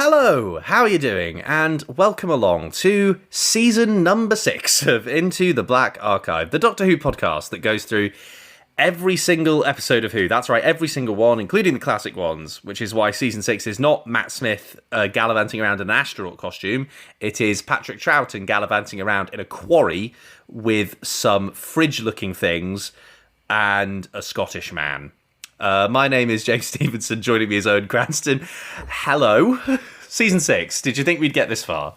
Hello, how are you doing? And welcome along to season number 6 of Into the Black Archive, the Doctor Who podcast that goes through every single episode of Who. That's right, every single one, including the classic ones, which is why season 6 is not Matt Smith gallivanting around in an astronaut costume. It is Patrick Troughton gallivanting around in a quarry with some fridge-looking things and a Scottish man. My name is James Stevenson, joining me is Owen Cranston. Hello. Season 6. Did you think we'd get this far?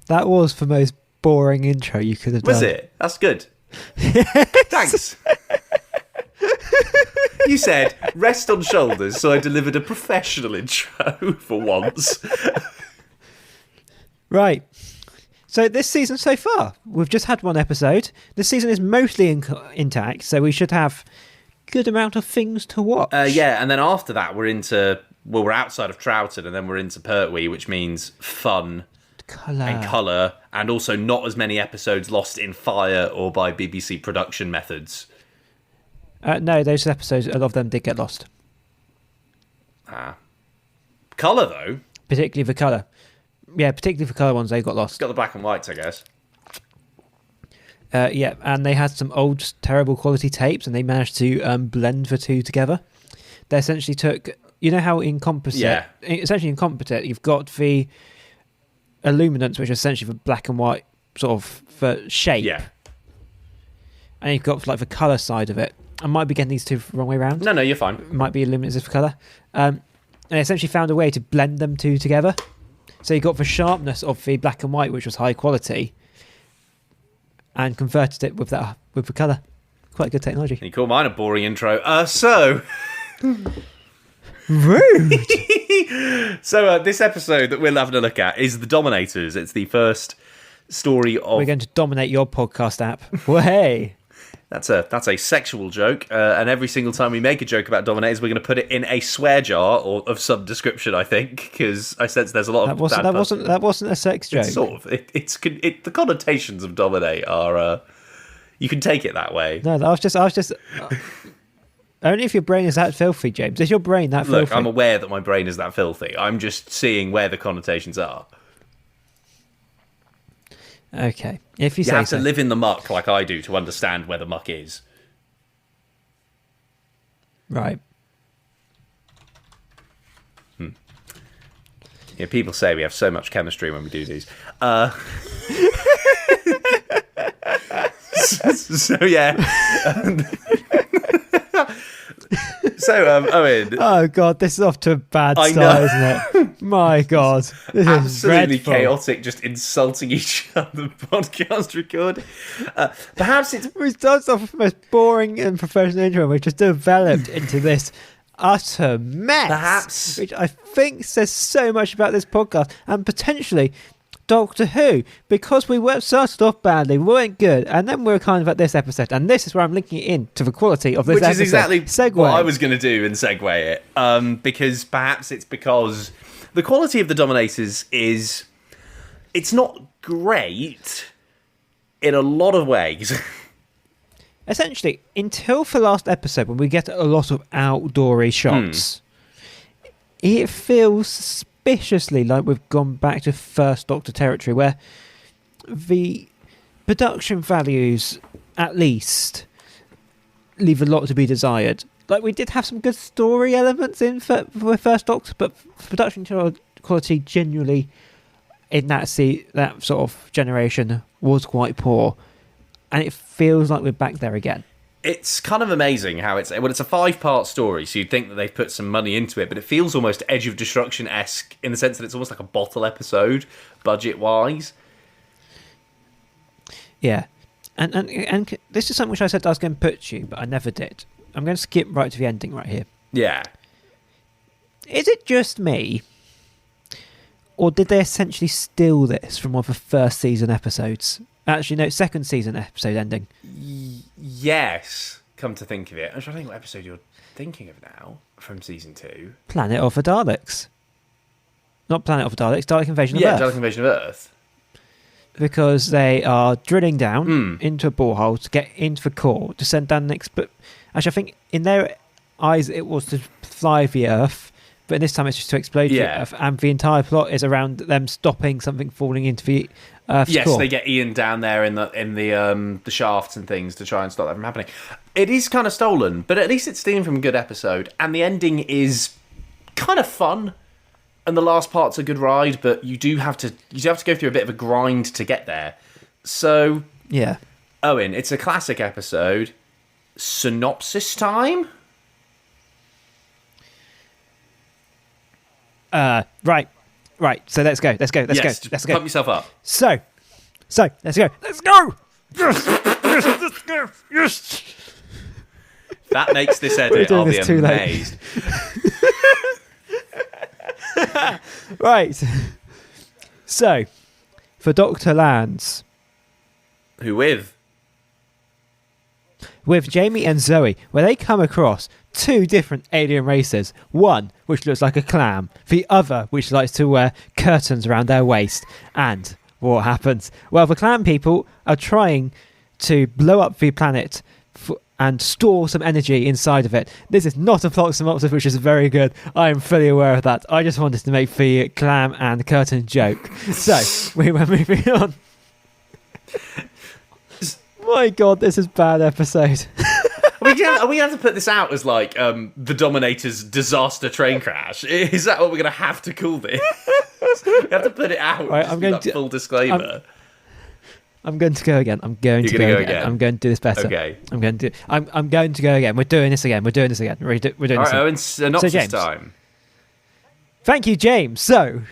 That was the most boring intro you could have done. Was it? That's good. Thanks. You said, rest on shoulders, so I delivered a professional intro for once. Right. So this season so far, we've just had one episode. This season is mostly intact, so we should have good amount of things to watch. Yeah, and then after that we're outside of Troughton, and then we're into Pertwee, which means fun and colour, and also not as many episodes lost in fire or by BBC production methods. No, those episodes, a lot of them did get lost. Colour, though? Particularly the colour. Yeah, particularly the colour ones, they got lost. Got the black and whites, I guess. Yeah, and they had some old, terrible quality tapes, and they managed to blend the two together. They essentially took, you know how in composite, essentially in composite, you've got the illuminants, which are essentially the black and white sort of the shape. Yeah. And you've got like the colour side of it. I might be getting these two the wrong way around. No, you're fine. It might be illuminants of colour. And they essentially found a way to blend them two together. So you got the sharpness of the black and white, which was high quality, and converted it with the colour. Quite good technology. You call mine a boring intro. So... Rude! So this episode that we're having a look at is The Dominators. It's the first story of... We're going to dominate your podcast app. Well, hey! That's a sexual joke, and every single time we make a joke about Dominators, we're going to put it in a swear jar or of some description, I think, because I sense there's a lot of that wasn't a sex joke. It's sort of. The connotations of dominate are. You can take it that way. No, I was just. Only if your brain is that filthy, James. Is your brain that filthy? Look, I'm aware that my brain is that filthy. I'm just seeing where the connotations are. Okay, if you say so. You have to live in the muck like I do to understand where the muck is. Right. Yeah, people say we have so much chemistry when we do these. So yeah. So, Owen. Oh, God, this is off to a bad start, isn't it? My God. This absolutely is dreadful. Chaotic, just insulting each other podcast record. Perhaps it's... We started off with the most boring and professional intro, and we just developed into this utter mess. Perhaps... Which I think says so much about this podcast, and potentially... Doctor Who, because we started off badly, we weren't good, and then we were kind of at this episode, and this is where I'm linking it in to the quality of this episode. Which is exactly segue. What I was going to do and segue it, because perhaps it's because the quality of the Dominators is, it's not great in a lot of ways. Essentially, until the last episode, when we get a lot of outdoory shots, it feels suspiciously like we've gone back to First Doctor territory, where the production values, at least, leave a lot to be desired. Like, we did have some good story elements in for First Doctor, but production quality generally in that sort of generation was quite poor, and it feels like we're back there again. It's kind of amazing how it's a 5-part story, so you'd think that they've put some money into it, but it feels almost Edge of Destruction-esque in the sense that it's almost like a bottle episode, budget-wise. Yeah. And this is something which I said I was going to put you, but I never did. I'm going to skip right to the ending right here. Yeah. Is it just me, or did they essentially steal this from one of the first season episodes? Actually, no, second season episode ending. Yes, come to think of it. I'm trying to think what episode you're thinking of now from season 2. Planet of the Daleks. Not Planet of the Daleks, Dalek Invasion of Earth. Yeah, Dalek Invasion of Earth. Because they are drilling down into a borehole to get into the core, to send down the next... But actually, I think in their eyes it was to fly the Earth, but this time it's just to explode the Earth, and the entire plot is around them stopping something falling into the Earth's core. They get Ian down there in the shafts and things to try and stop that from happening. It is kind of stolen, but at least it's stealing from a good episode, and the ending is kind of fun. And the last part's a good ride, but you do have to go through a bit of a grind to get there. So, yeah, Owen, it's a classic episode. Synopsis time? Right. So let's go. Let's go. Pump yourself up. So let's go. Let's go. Let's go. Yes. That makes this edit. I'll be amazed. Right. So, for Dr. Lands. Who with? With Jamie and Zoe, where they come across two different alien races. One, which looks like a clam. The other, which likes to wear curtains around their waist. And what happens? Well, the clam people are trying to blow up the planet and store some energy inside of it. This is not a plot synopsis, which is very good. I am fully aware of that. I just wanted to make the clam and curtain joke. So, we were moving on. My God, this is a bad episode. Are we going to put this out as like the Dominators disaster train crash? Is that what we're going to have to call this? We have to put it out. Right, I'm going to full disclaimer. I'm going to go again. I'm going to go again. I'm going to do this better. Okay. I'm going to go again. We're doing this again. We're doing this again. We're doing this again. Owen, synopsis time. Thank you, James. So,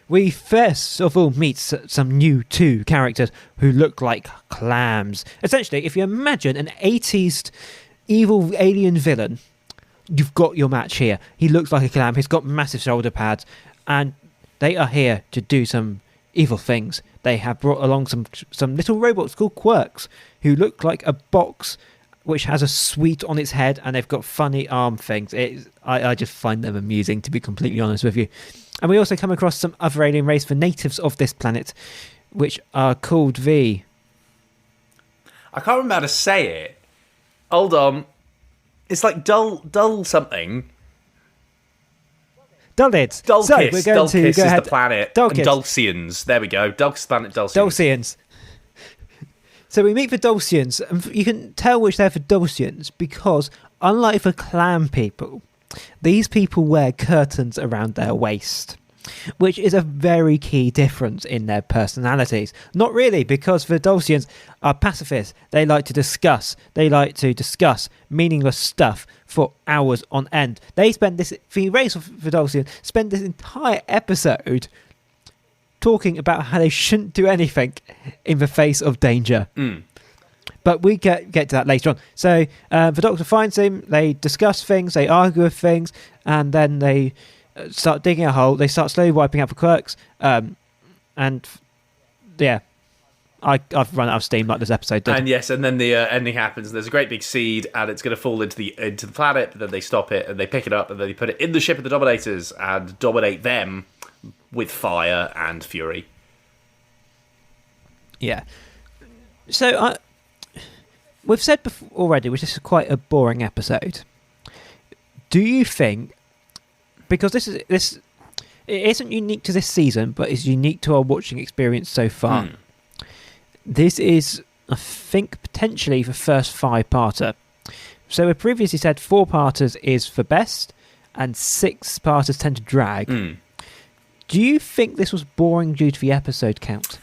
we first of all meet some new two characters who look like clams. Essentially, if you imagine an 80s evil alien villain, you've got your match here. He looks like a clam. He's got massive shoulder pads, and they are here to do some evil things. They have brought along some little robots called Quirks, who look like a box which has a sweet on its head, and they've got funny arm things. I just find them amusing, to be completely honest with you. And we also come across some other alien race, the natives of this planet, which are called the... I can't remember how to say it. Hold on. It's like dull something. Dullids. Dulcus. So we're going to is the planet. Dulcus. And Dulcians. There we go. Planet Dulcians. Dulcians. So we meet the Dulcians, and you can tell which they're for Dulcians because, unlike the clam people, these people wear curtains around their waist, which is a very key difference in their personalities. Not really, because the Dulcians are pacifists. They like to discuss meaningless stuff for hours on end. The race of the Dulcians spend this entire episode talking about how they shouldn't do anything in the face of danger. But we get to that later on. So the Doctor finds him, they discuss things, they argue with things, and then they start digging a hole. They start slowly wiping out the Quirks. And yeah, I've run out of steam like this episode did. And yes, and then the ending happens. There's a great big seed, and it's going to fall into the planet. But then they stop it, and they pick it up, and then they put it in the ship of the Dominators and dominate them with fire and fury. Yeah. So we've said before already, which is quite a boring episode. Do you think, because this it isn't unique to this season, but it's unique to our watching experience so far. This is, I think, potentially the first 5-parter. So we previously said 4-parters is the best, and 6-parters tend to drag. Do you think this was boring due to the episode count?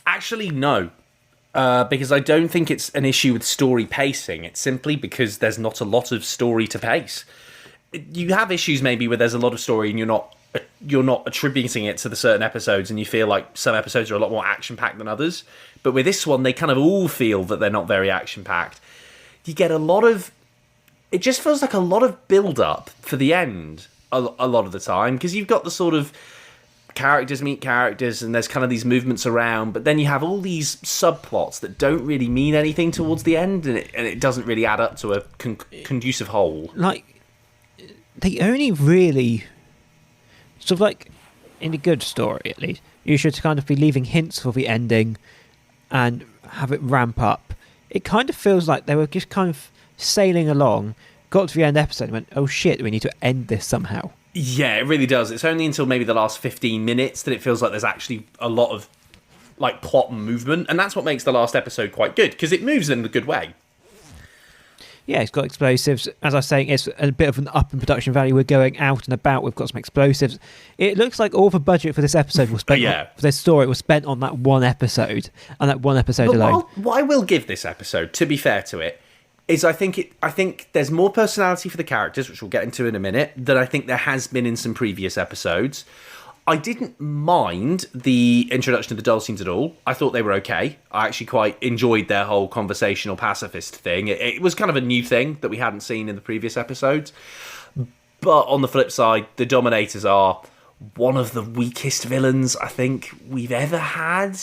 Actually, no. Because I don't think it's an issue with story pacing. It's simply because there's not a lot of story to pace. You have issues maybe where there's a lot of story and you're not attributing it to the certain episodes, and you feel like some episodes are a lot more action-packed than others. But with this one, they kind of all feel that they're not very action-packed. You get a lot of... It just feels like a lot of build-up for the end a lot of the time, because you've got the sort of characters meet characters, and there's kind of these movements around, but then you have all these subplots that don't really mean anything towards the end, and it doesn't really add up to a conducive whole. Like, they only really... Sort of like, in a good story at least, you should kind of be leaving hints for the ending and have it ramp up. It kind of feels like they were just kind of sailing along, got to the end episode and went, oh shit, we need to end this somehow. Yeah, it really does. It's only until maybe the last 15 minutes that it feels like there's actually a lot of like plot and movement, and that's what makes the last episode quite good, because it moves in a good way. Yeah, it's got explosives. As I was saying, it's a bit of an up in production value. We're going out and about. We've got some explosives. It looks like all the budget for this episode was spent for this story was spent on that one episode, and that one episode but alone. What I will give this episode, to be fair to it, is I think there's more personality for the characters, which we'll get into in a minute, than I think there has been in some previous episodes. I didn't mind the introduction of the Dulcines at all. I thought they were okay. I actually quite enjoyed their whole conversational pacifist thing. It was kind of a new thing that we hadn't seen in the previous episodes. But on the flip side, the Dominators are one of the weakest villains I think we've ever had.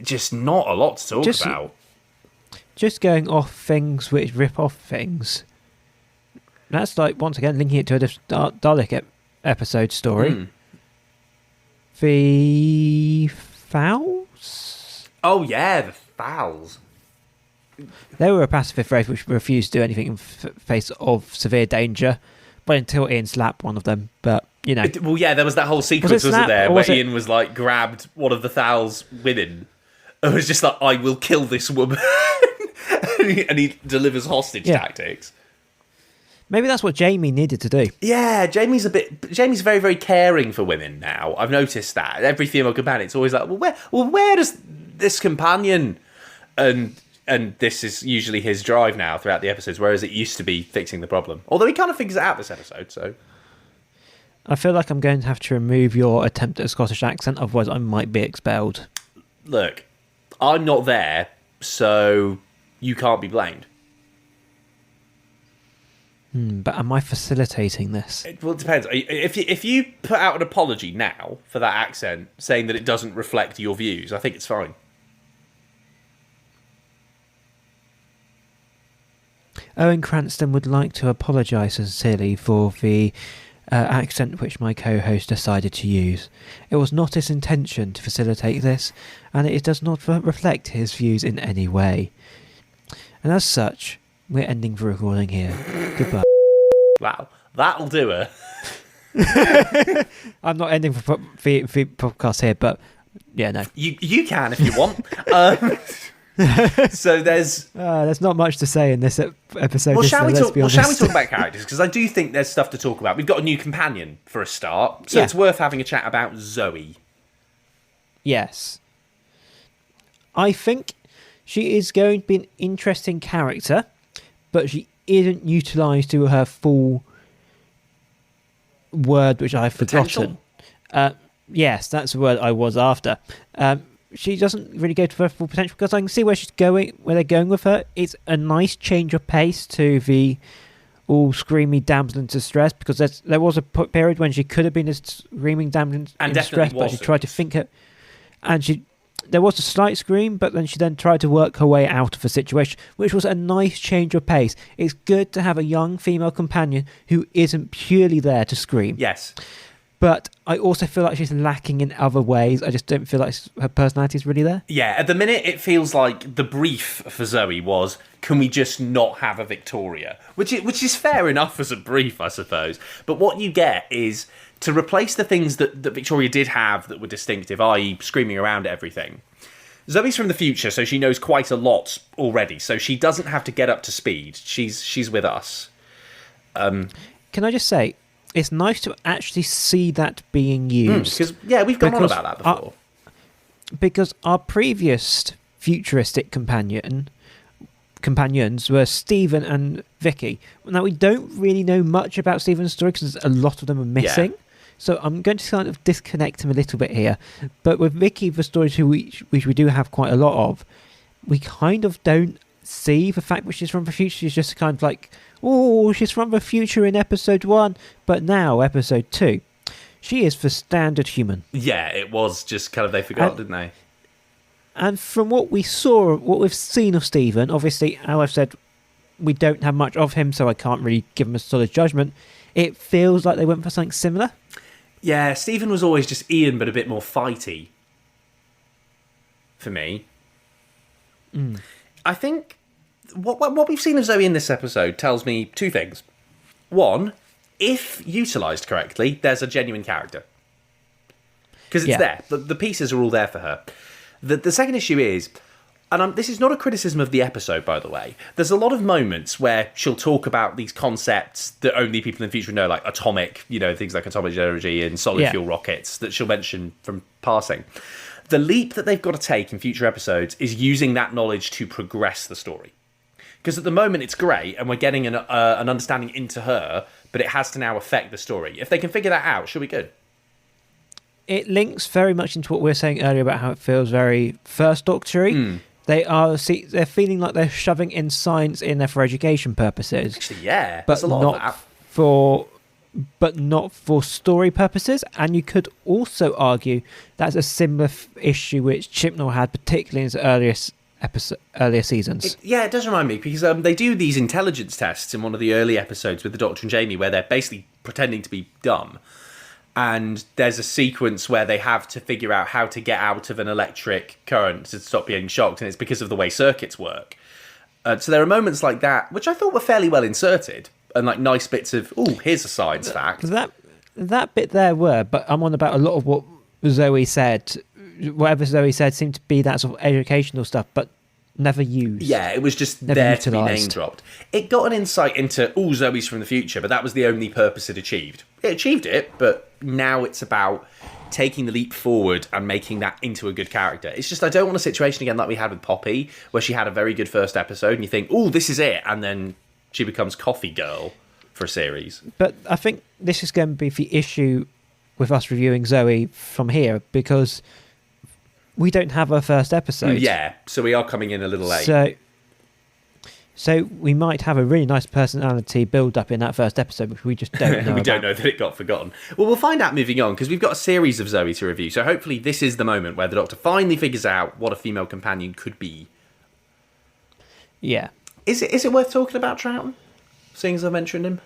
Just not a lot to talk about. Just going off things which rip off things. That's like, once again, linking it to a Dalek episode story. The Fowls? Oh, yeah, the Fowls. They were a pacifist race which refused to do anything in face of severe danger, but until Ian slapped one of them. But, you know. Well, yeah, there was that whole sequence, wasn't there, where Ian was like, grabbed one of the Fowls' women. It was just like, I will kill this woman. and he delivers hostage tactics. Maybe that's what Jamie needed to do. Yeah, Jamie's very, very caring for women now. I've noticed that. Every female companion, it's always like, where does this companion, and this is usually his drive now throughout the episodes, whereas it used to be fixing the problem. Although he kind of figures it out this episode, so. I feel like I'm going to have to remove your attempt at a Scottish accent, otherwise I might be expelled. Look, I'm not there, so you can't be blamed. But am I facilitating this? It depends. If you put out an apology now for that accent, saying that it doesn't reflect your views, I think it's fine. Owen Cranston would like to apologise sincerely for the accent which my co-host decided to use. It was not his intention to facilitate this, and it does not reflect his views in any way. And as such, we're ending the recording here. Goodbye. Wow, that'll do it. I'm not ending the podcast here, but yeah, no. You can if you want. So there's not much to say in this episode. Well, shall we talk about characters? Because I do think there's stuff to talk about. We've got a new companion for a start, so it's worth having a chat about Zoe. Yes. I think she is going to be an interesting character, but she isn't utilised to her full word, which I've forgotten. Yes, that's the word I was after. She doesn't really go to her full potential, because I can see where they're going with her. It's a nice change of pace to the all screamy damsel in distress, because there was a period when she could have been a screaming damsel in distress, but she tried to think it, and there was a slight scream, but then she tried to work her way out of the situation, which was a nice change of pace. It's good to have a young female companion who isn't purely there to scream. Yes. But I also feel like she's lacking in other ways. I just don't feel like her personality is really there. Yeah, at the minute it feels like the brief for Zoe was, can we just not have a Victoria? Which is fair enough as a brief, I suppose. But what you get is, to replace the things that Victoria did have that were distinctive, i.e. screaming around everything, Zoe's from the future, so she knows quite a lot already, so she doesn't have to get up to speed. She's with us. Can I just say, it's nice to actually see that being used. Because, we've gone on about that before. Because our previous futuristic companions were Stephen and Vicky. Now, we don't really know much about Stephen's story because a lot of them are missing. Yeah. So I'm going to kind of disconnect him a little bit here. But with Vicky, the stories which we do have quite a lot of, we kind of don't see the fact that she's from the future. She's just kind of like, oh, she's from the future in episode 1, but now episode 2. She is the standard human. Yeah, it was just kind of, they forgot, didn't they? And from what we've seen of Stephen, obviously, how I've said, we don't have much of him, so I can't really give him a solid judgment. It feels like they went for something similar. Yeah, Stephen was always just Ian, but a bit more fighty. For me. I think what we've seen of Zoe in this episode tells me two things. One, if utilised correctly, there's a genuine character. Because it's there. The pieces are all there for her. The second issue is, and this is not a criticism of the episode, by the way, there's a lot of moments where she'll talk about these concepts that only people in the future know, like atomic, things like atomic energy and solid fuel rockets that she'll mention from passing. The leap that they've got to take in future episodes is using that knowledge to progress the story. Because at the moment it's great and we're getting an understanding into her, but it has to now affect the story. If they can figure that out, she'll be good. It links very much into what we were saying earlier about how it feels very First Doctor-y. They're feeling like they're shoving in science in there for education purposes. Actually, yeah, but there's a lot of that. But not for story purposes. And you could also argue that's a similar issue which Chibnall had, particularly in his earlier seasons. It does remind me, because they do these intelligence tests in one of the early episodes with the Doctor and Jamie where they're basically pretending to be dumb. And there's a sequence where they have to figure out how to get out of an electric current to stop being shocked, and it's because of the way circuits work. So there are moments like that, which I thought were fairly well inserted, and like nice bits of, here's a science fact. That bit there were, but I'm on about a lot of what Zoe said. Whatever Zoe said seemed to be that sort of educational stuff, but never used. Yeah, it was just there to be name dropped. It got an insight into, Zoe's from the future, but that was the only purpose it achieved. It achieved it, but now it's about taking the leap forward and making that into a good character. It's just, I don't want a situation again like we had with Poppy, where she had a very good first episode and you think, this is it, and then she becomes Coffee Girl for a series. But I think this is going to be the issue with us reviewing Zoe from here, because we don't have her first episode. Yeah, so we are coming in a little late. So we might have a really nice personality build up in that first episode, which we just don't know. Don't know that it got forgotten. Well, we'll find out moving on, because we've got a series of Zoe to review. So hopefully this is the moment where the Doctor finally figures out what a female companion could be. Yeah. Is it worth talking about Troughton, seeing as I mentioned him?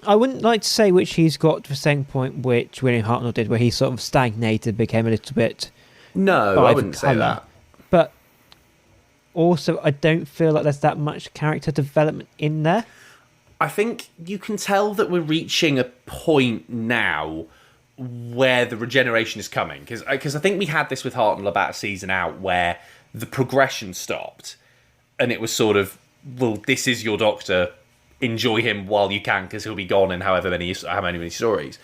I wouldn't like to say which he's got to the same point which William Hartnell did, where he sort of stagnated, became a little bit... No, I wouldn't say that. But also, I don't feel like there's that much character development in there. I think you can tell that we're reaching a point now where the regeneration is coming. Because I think we had this with Hartnell about a season out, where the progression stopped. And it was sort of, this is your Doctor, enjoy him while you can, because he'll be gone in how many stories.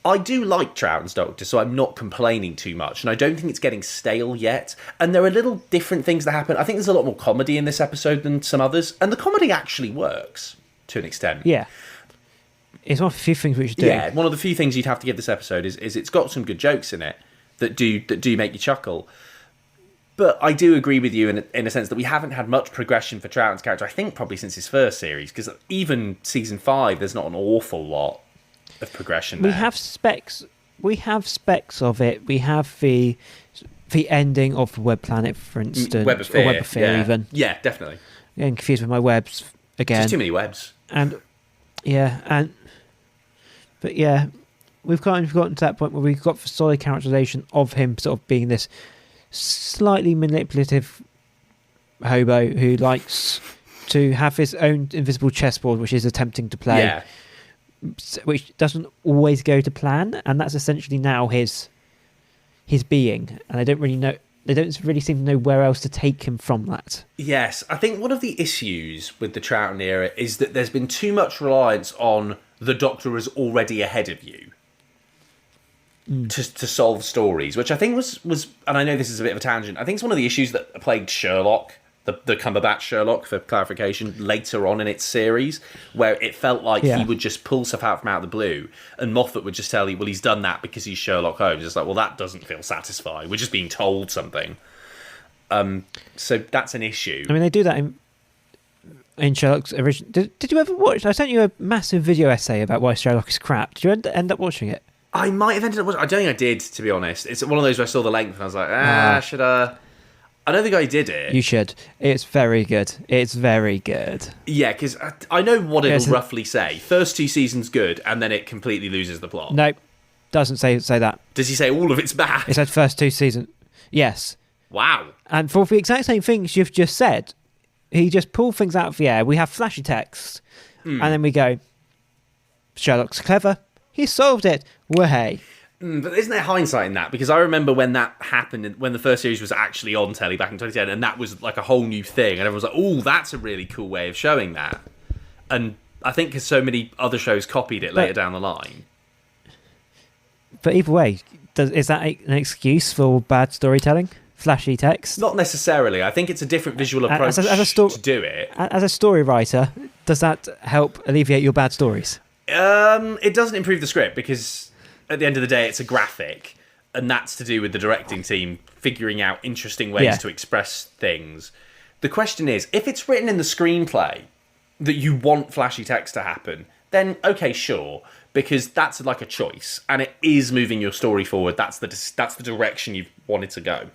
I do like Troughton's Doctor, so I'm not complaining too much, and I don't think it's getting stale yet. And there are little different things that happen. I think there's a lot more comedy in this episode than some others, and the comedy actually works to an extent. Yeah. It's one of the few things which do. Yeah, one of the few things you'd have to give this episode is it's got some good jokes in it that do make you chuckle. But I do agree with you in a sense that we haven't had much progression for Troughton's character, I think probably since his first series, because even season 5, there's not an awful lot of progression there. We have specks of it. We have the ending of the Web Planet, for instance. Web of Fear. Or Web of Fear, even. Yeah, definitely. Getting confused with my webs again. There's too many webs. But we've kind of gotten to that point where we've got the solid characterization of him sort of being this slightly manipulative hobo who likes to have his own invisible chessboard, which he's attempting to play. Yeah. Which doesn't always go to plan, and that's essentially now his being, and they don't really seem to know where else to take him from that. Yes, I think one of the issues with the Troughton era is that there's been too much reliance on the Doctor is already ahead of you to solve stories, which I think was, and I know this is a bit of a tangent, I think it's one of the issues that plagued Sherlock, the Cumberbatch Sherlock, for clarification, later on in its series, where it felt like he would just pull stuff out from out of the blue, and Moffat would just tell you, he's done that because he's Sherlock Holmes. It's like, that doesn't feel satisfying. We're just being told something. So that's an issue. I mean, they do that in Sherlock's original... Did you ever watch... I sent you a massive video essay about why Sherlock is crap. Did you end up watching it? I might have ended up watching... I don't think I did, to be honest. It's one of those where I saw the length and I was like, should I... I don't think I did it. You should. It's very good. It's very good. Yeah, because I know what it'll roughly say. First 2 seasons good, and then it completely loses the plot. Nope. Doesn't say that. Does he say all of it's bad? It said first 2 seasons. Yes. Wow. And for the exact same things you've just said, he just pulled things out of the air. We have flashy text, and then we go, Sherlock's clever. He solved it. Way. But isn't there hindsight in that? Because I remember when that happened, when the first series was actually on telly back in 2010, and that was like a whole new thing, and everyone was like, "Oh, that's a really cool way of showing that." And I think because so many other shows copied it later down the line. But either way, is that an excuse for bad storytelling? Flashy text? Not necessarily. I think it's a different visual approach to do it. As a story writer, does that help alleviate your bad stories? It doesn't improve the script because at the end of the day, it's a graphic, and that's to do with the directing team figuring out interesting ways to express things. The question is, if it's written in the screenplay that you want flashy text to happen, then okay, sure, because that's like a choice, and it is moving your story forward. That's the direction you've wanted to go.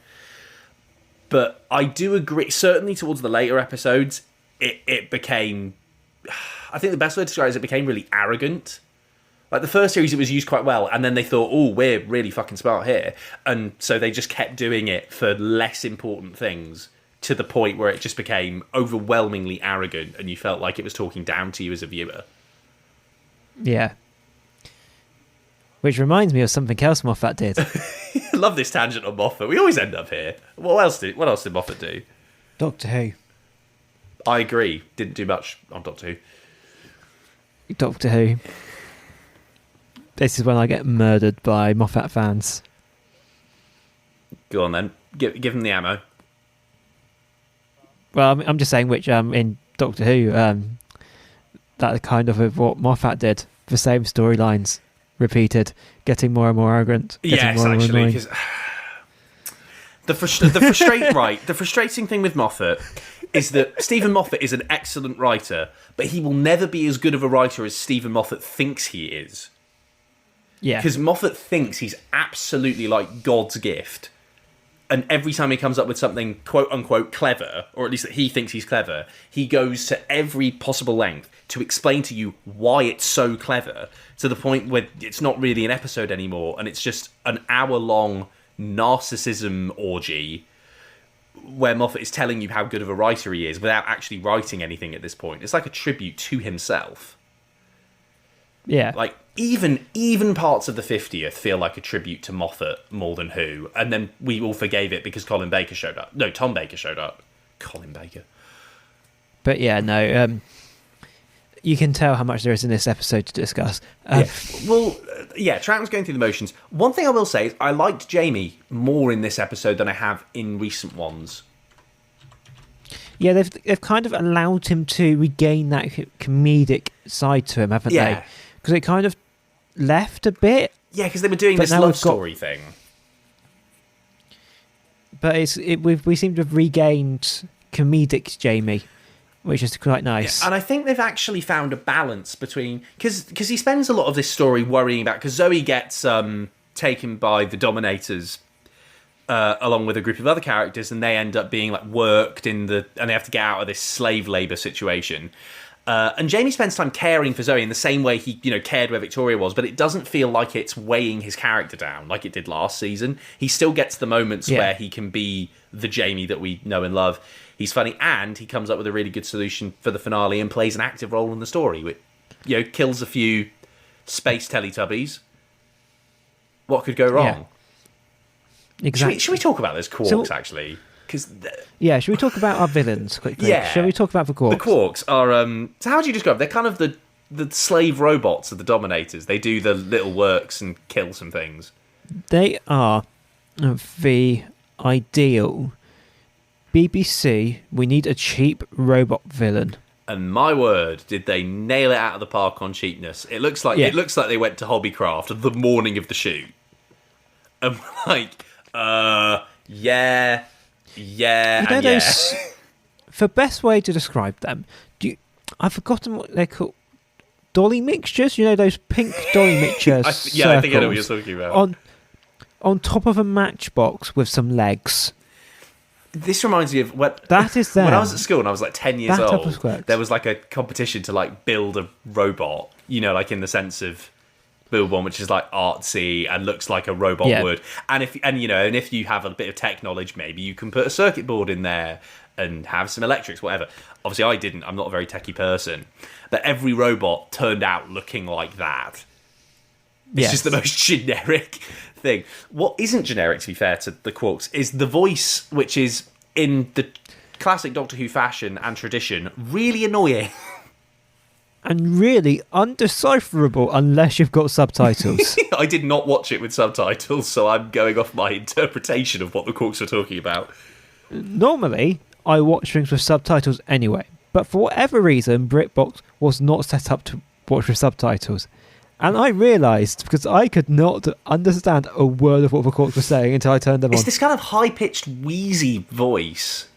But I do agree, certainly towards the later episodes, it became... I think the best way to describe it is it became really arrogant. Like the first series, it was used quite well, and then they thought, oh, we're really fucking smart here. And so they just kept doing it for less important things to the point where it just became overwhelmingly arrogant, and you felt like it was talking down to you as a viewer. Yeah. Which reminds me of something else Moffat did. I love this tangent on Moffat. We always end up here. What else did Moffat do? Doctor Who. I agree. Didn't do much on Doctor Who. Doctor Who. This is when I get murdered by Moffat fans. Go on then. Give him the ammo. Well, I'm just saying which in Doctor Who, that kind of what Moffat did. The same storylines repeated, getting more and more arrogant. Yes, actually, because the frustrating thing with Moffat is that Stephen Moffat is an excellent writer, but he will never be as good of a writer as Stephen Moffat thinks he is. Yeah. Because Moffat thinks he's absolutely like God's gift. And every time he comes up with something quote-unquote clever, or at least that he thinks he's clever, he goes to every possible length to explain to you why it's so clever, to the point where it's not really an episode anymore, and it's just an hour-long narcissism orgy where Moffat is telling you how good of a writer he is without actually writing anything at this point. It's like a tribute to himself. Yeah. Like, even parts of the 50th feel like a tribute to Moffat more than Who, and then we all forgave it because Colin Baker showed up. No, Tom Baker showed up. Colin Baker. But yeah, no, you can tell how much there is in this episode to discuss. Troughton's going through the motions. One thing I will say is I liked Jamie more in this episode than I have in recent ones. Yeah, they've kind of allowed him to regain that comedic side to him, haven't they? Because it kind of left a bit. Yeah, because they were doing this love story thing. But we seem to have regained comedic Jamie, which is quite nice. Yeah, and I think they've actually found a balance between... Because he spends a lot of this story worrying about... Because Zoe gets taken by the Dominators along with a group of other characters, and they end up being like worked and they have to get out of this slave labour situation. And Jamie spends time caring for Zoe in the same way he, cared where Victoria was, but it doesn't feel like it's weighing his character down like it did last season. He still gets the moments where he can be the Jamie that we know and love. He's funny, and he comes up with a really good solution for the finale and plays an active role in the story, which, kills a few space Teletubbies. What could go wrong? Yeah. Exactly. Should we talk about those Quarks, actually? Should we talk about our villains quickly? Yeah. Shall we talk about the Quarks? The Quarks are... so how would you describe them? They're kind of the slave robots of the Dominators. They do the little works and kill some things. They are the ideal BBC, we need a cheap robot villain. And my word, did they nail it out of the park on cheapness. It looks like they went to Hobbycraft the morning of the shoot. And like, those, the best way to describe them, I've forgotten what they're called. Dolly mixtures? Those pink dolly mixtures. I think I know what you're talking about. On top of a matchbox with some legs. This reminds me of that is them. When I was at school and I was like 10 years old, Quarks. there was like a competition to like build a robot, like in the sense of build one which is like artsy and looks like a robot would. And if you have a bit of tech knowledge, maybe you can put a circuit board in there and have some electrics, whatever. Obviously, I didn't. I'm not a very techie person. But every robot turned out looking like that. It's just the most generic thing. What isn't generic, to be fair to the Quarks, is the voice, which is, in the classic Doctor Who fashion and tradition, really annoying. And really undecipherable unless you've got subtitles. I did not watch it with subtitles, so I'm going off my interpretation of what the Quarks were talking about. Normally, I watch things with subtitles anyway, but for whatever reason, BritBox was not set up to watch with subtitles. And I realised, because I could not understand a word of what the Quarks were saying until I turned them on. It's this kind of high-pitched, wheezy voice.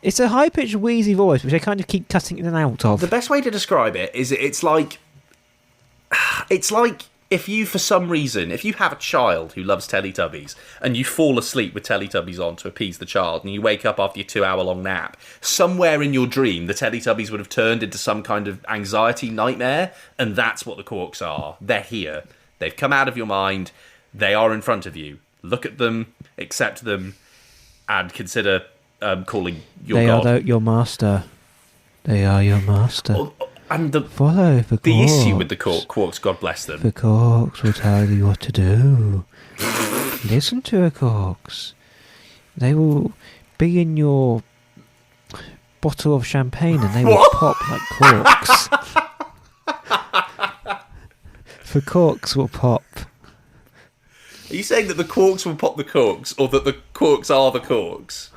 It's a high-pitched, wheezy voice, which I kind of keep cutting in and out of. The best way to describe it is it's like if you, for some reason, if you have a child who loves Teletubbies and you fall asleep with Teletubbies on to appease the child and you wake up after your 2-hour-long nap, somewhere in your dream the Teletubbies would have turned into some kind of anxiety nightmare, and that's what the Quarks are. They're here. They've come out of your mind. They are in front of you. Look at them, accept them, and consider calling your God. They are your master. They are your master. And Follow the Quarks. The issue with the Quarks, God bless them. The Quarks will tell you what to do. Listen to the Quarks. They will be in your bottle of champagne and they will pop like corks. The corks will pop. Are you saying that the Quarks will pop the corks, or that the Quarks are the Quarks?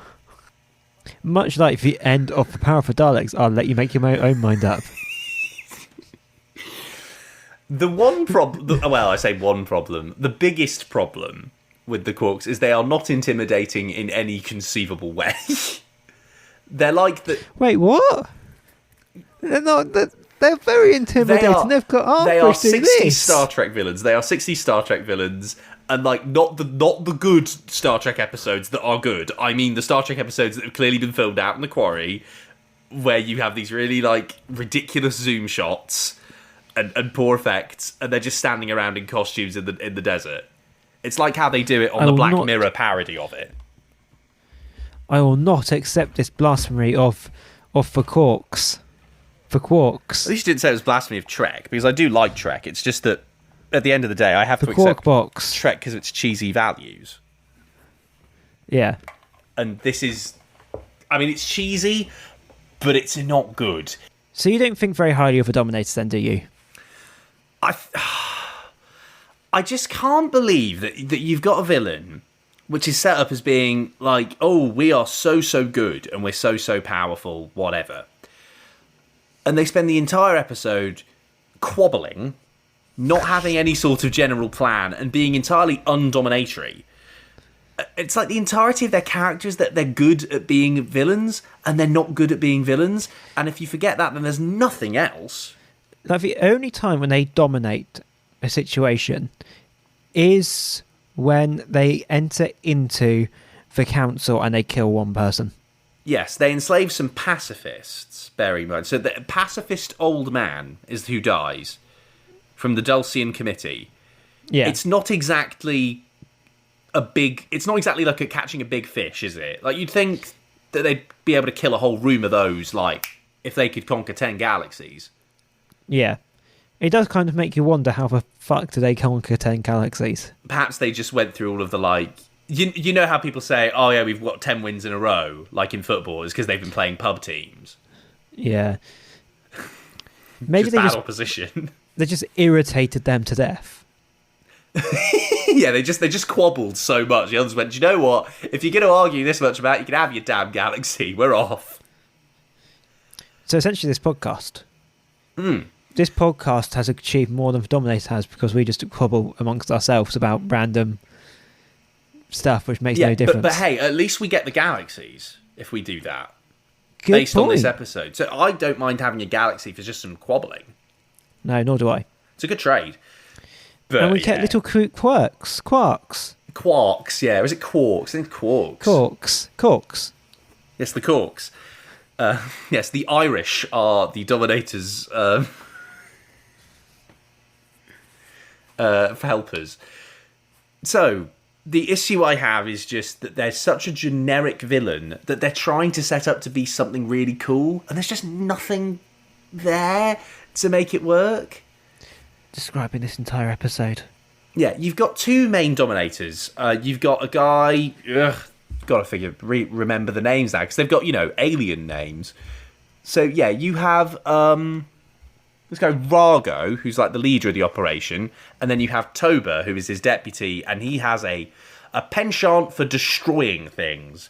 Much like the end of The Power of the Daleks, I'll let you make your own mind up. The one problem... Well, I say one problem. The biggest problem with the Quarks is they are not intimidating in any conceivable way. They're like the... Wait, what? They're not... They're very intimidating. They've got arms. They are 60s Star Trek villains. They are 60s Star Trek villains, and like not the good Star Trek episodes that are good. I mean the Star Trek episodes that have clearly been filmed out in the quarry, where you have these really like ridiculous zoom shots and poor effects, and they're just standing around in costumes in the desert. It's like how they do it on the Black Mirror parody of it. I will not accept this blasphemy of the Quarks. For Quarks. At least you didn't say it was blasphemy of Trek, because I do like Trek. It's just that at the end of the day, I have to accept box. Trek because of its cheesy values. Yeah. And this is... I mean, it's cheesy, but it's not good. So you don't think very highly of the Dominators then, do you? I just can't believe that you've got a villain which is set up as being like, oh, we are so good and we're so powerful, whatever. And they spend the entire episode quabbling, not having any sort of general plan, and being entirely undominatory. It's like the entirety of their characters that they're good at being villains, and they're not good at being villains. And if you forget that, then there's nothing else. Like, the only time when they dominate a situation is when they enter into the council and they kill one person. Yes, they enslave some pacifists, bear in mind. So the pacifist old man is who dies from the Dulcian Committee. Yeah. It's not exactly it's not exactly like catching a big fish, is it? Like, you'd think that they'd be able to kill a whole room of those, like, if they could conquer 10 galaxies. Yeah. It does kind of make you wonder how the fuck do they conquer 10 galaxies? Perhaps they just went through all of the, like... You know how people say, oh yeah, we've got 10 wins in a row, like in football, is because they've been playing pub teams. Yeah. Maybe just bad opposition. They just irritated them to death. Yeah, they just quabbled so much. The others went, do you know what? If you're going to argue this much about it, you can have your damn galaxy. We're off. So essentially this podcast... This podcast has achieved more than the Dominator has because we just quabble amongst ourselves about random stuff which makes no difference. But hey, at least we get the galaxies if we do that. Good based point. On this episode. So I don't mind having a galaxy for just some quabbling. No, nor do I. It's a good trade. But, and we get little quarks. Quarks, yeah. Or is it quarks? I think quarks. Corks. Yes, the corks. Yes, the Irish are the Dominators for helpers. So, The issue I have is just that there's such a generic villain that they're trying to set up to be something really cool, and there's just nothing there to make it work. Describing this entire episode. Yeah, you've got two main Dominators. You've got a guy... gotta remember the names now, because they've got, alien names. So, yeah, you have this guy Rago, who's like the leader of the operation, and then you have Toba, who is his deputy, and he has a penchant for destroying things.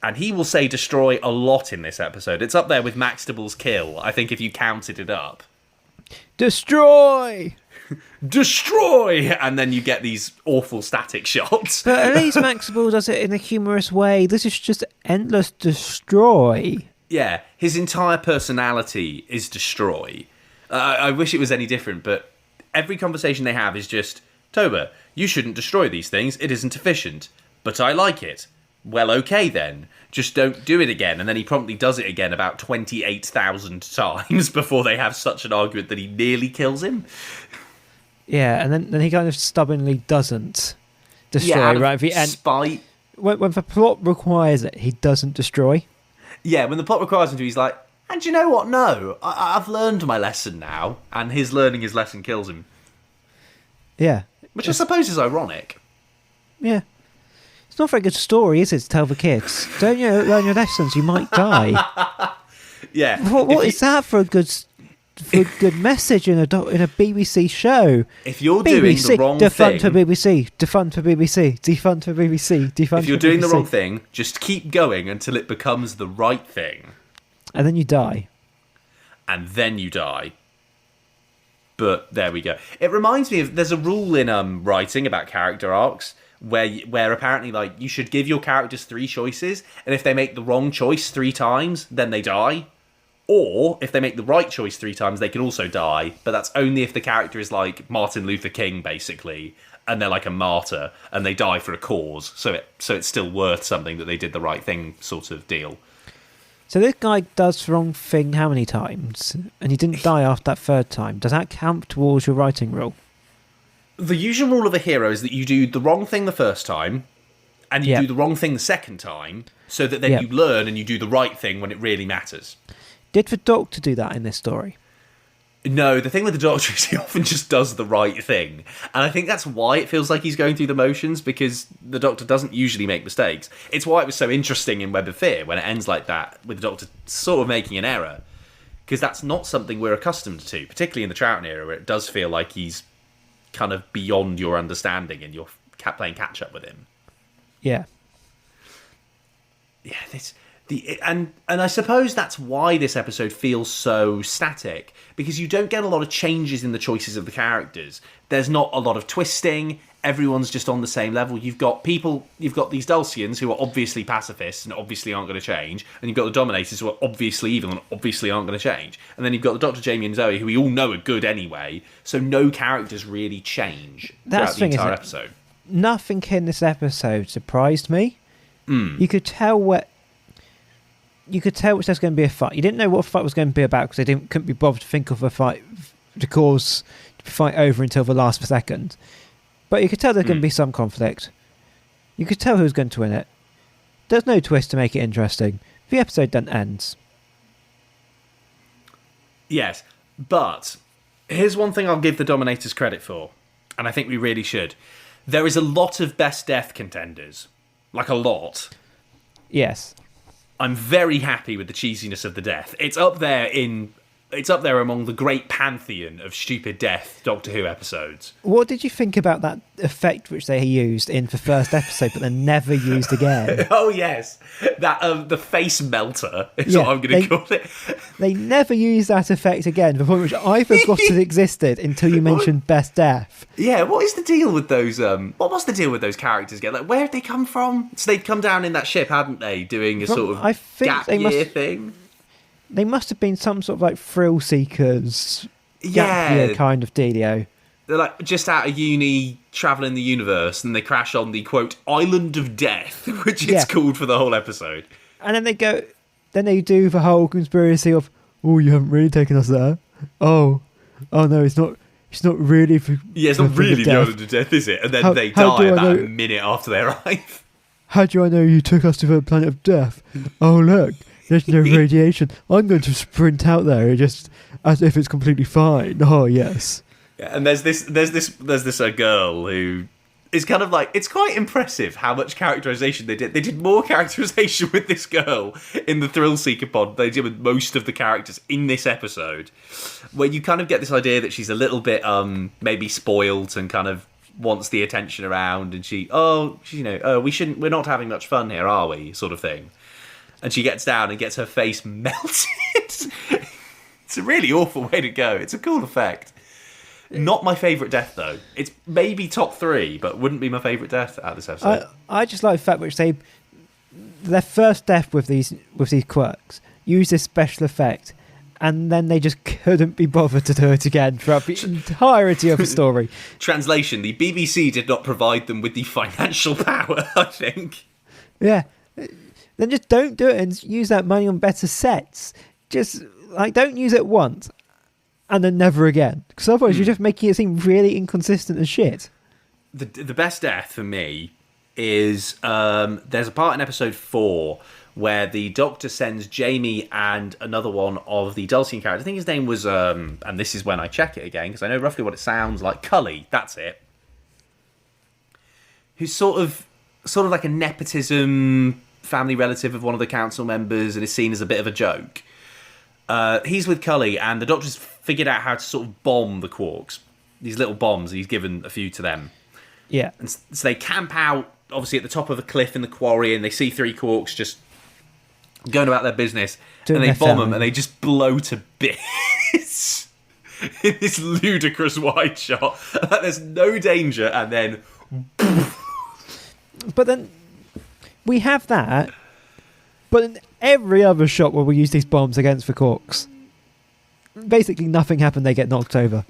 And he will say destroy a lot in this episode. It's up there with Maxtable's kill, I think, if you counted it up. Destroy! Destroy! And then you get these awful static shots. But at least Maxable does it in a humorous way. This is just endless destroy. Yeah, his entire personality is destroy. I wish it was any different, but every conversation they have is just, Toba, you shouldn't destroy these things. It isn't efficient. But I like it. Well, okay then. Just don't do it again. And then he promptly does it again about 28,000 times before they have such an argument that he nearly kills him. Yeah, and then he kind of stubbornly doesn't destroy, right? And spite. When the plot requires it, he doesn't destroy. Yeah, when the plot requires him to, he's like, and you know what? No, I've learned my lesson now. And his learning his lesson kills him. Yeah. Which I suppose is ironic. Yeah. It's not a very good story, is it, to tell the kids? Don't you learn your lessons, you might die. Yeah. What is that for a good message in a BBC show? If you're BBC, doing the wrong defund thing... for BBC, defund for BBC, defund for BBC, defund for BBC. If you're doing the wrong thing, just keep going until it becomes the right thing. And then you die. And then you die. But there we go. It reminds me of... There's a rule in writing about character arcs where apparently, like, you should give your characters 3 choices, and if they make the wrong choice 3 times, then they die. Or, if they make the right choice 3 times, they can also die, but that's only if the character is like Martin Luther King, basically, and they're like a martyr, and they die for a cause, so it's still worth something that they did the right thing sort of deal. So this guy does the wrong thing how many times? And he didn't die after that 3rd time. Does that count towards your writing rule? The usual rule of a hero is that you do the wrong thing the first time, and you do the wrong thing the second time, so that then you learn and you do the right thing when it really matters. Did the Doctor do that in this story? No, the thing with the Doctor is he often just does the right thing. And I think that's why it feels like he's going through the motions, because the Doctor doesn't usually make mistakes. It's why it was so interesting in Web of Fear, when it ends like that, with the Doctor sort of making an error. Because that's not something we're accustomed to, particularly in the Troughton era, where it does feel like he's kind of beyond your understanding and you're playing catch-up with him. Yeah. Yeah, and I suppose that's why this episode feels so static, because you don't get a lot of changes in the choices of the characters. There's not a lot of twisting. Everyone's just on the same level. You've got these Dulcians who are obviously pacifists and obviously aren't going to change, and you've got the Dominators who are obviously evil and obviously aren't going to change. And then you've got the Dr. Jamie and Zoe, who we all know are good anyway, so no characters really change throughout the entire episode. Nothing in this episode surprised me. You could tell which there's going to be a fight. You didn't know what a fight was going to be about because they couldn't be bothered to think of a fight to fight over until the last second. But you could tell there's going to be some conflict. You could tell who's going to win it. There's no twist to make it interesting. The episode then ends. Yes, but here's one thing I'll give the Dominators credit for, and I think we really should. There is a lot of best death contenders. Like a lot. Yes. I'm very happy with the cheesiness of the death. It's up there among the great pantheon of stupid death Doctor Who episodes. What did you think about that effect which they used in the first episode but then never used again? Oh yes, that the face melter is what I'm going to call it. They never used that effect again, the point which I forgot it existed until you mentioned best death. Yeah, what is the deal with those? What was the deal with those characters again? Like, where did they come from? So they'd come down in that ship, hadn't they, doing a sort of gap year thing? They must have been some sort of like thrill seekers, gap year kind of dealio. They're like just out of uni, travelling the universe, and they crash on the quote island of death, which it's called for the whole episode. And then they do the whole conspiracy of, oh, you haven't really taken us there. Oh no, it's not it's not really for... Yeah, it's not really the island of death, is it? And then they die about a minute after they arrive. How do I know you took us to the planet of death? Oh, look, there's no radiation. I'm going to sprint out there just as if it's completely fine. Oh, yes. Yeah, and there's this girl who is kind of like, it's quite impressive how much characterization they did. They did more characterization with this girl in the Thrill Seeker pod than they did with most of the characters in this episode, where you kind of get this idea that she's a little bit maybe spoiled and kind of wants the attention around, and we're not having much fun here, are we, sort of thing. And she gets down and gets her face melted. It's a really awful way to go. It's a cool effect. Not my favourite death, though. It's maybe top 3, but wouldn't be my favourite death out of this episode. I just like the fact which their first death with these quirks use this special effect, and then they just couldn't be bothered to do it again throughout the entirety of the story. Translation: the BBC did not provide them with the financial power, I think. Yeah. Then just don't do it and use that money on better sets. Just, don't use it once and then never again. Because otherwise you're just making it seem really inconsistent as shit. The best death for me is there's a part in episode 4 where the Doctor sends Jamie and another one of the Dulcian characters. I think his name was, and this is when I check it again because I know roughly what it sounds like. Cully, that's it. Who's sort of like a nepotism family relative of one of the council members and is seen as a bit of a joke. He's with Cully, and the Doctor's figured out how to sort of bomb the Quarks. These little bombs, he's given a few to them. Yeah. And so they camp out, obviously, at the top of a cliff in the quarry, and they see 3 Quarks just going about their business, and they bomb them, and they just blow to bits in this ludicrous wide shot. Like, there's no danger, and then... But then we have that, but in every other shot where we use these bombs against the Quarks, basically nothing happened, they get knocked over.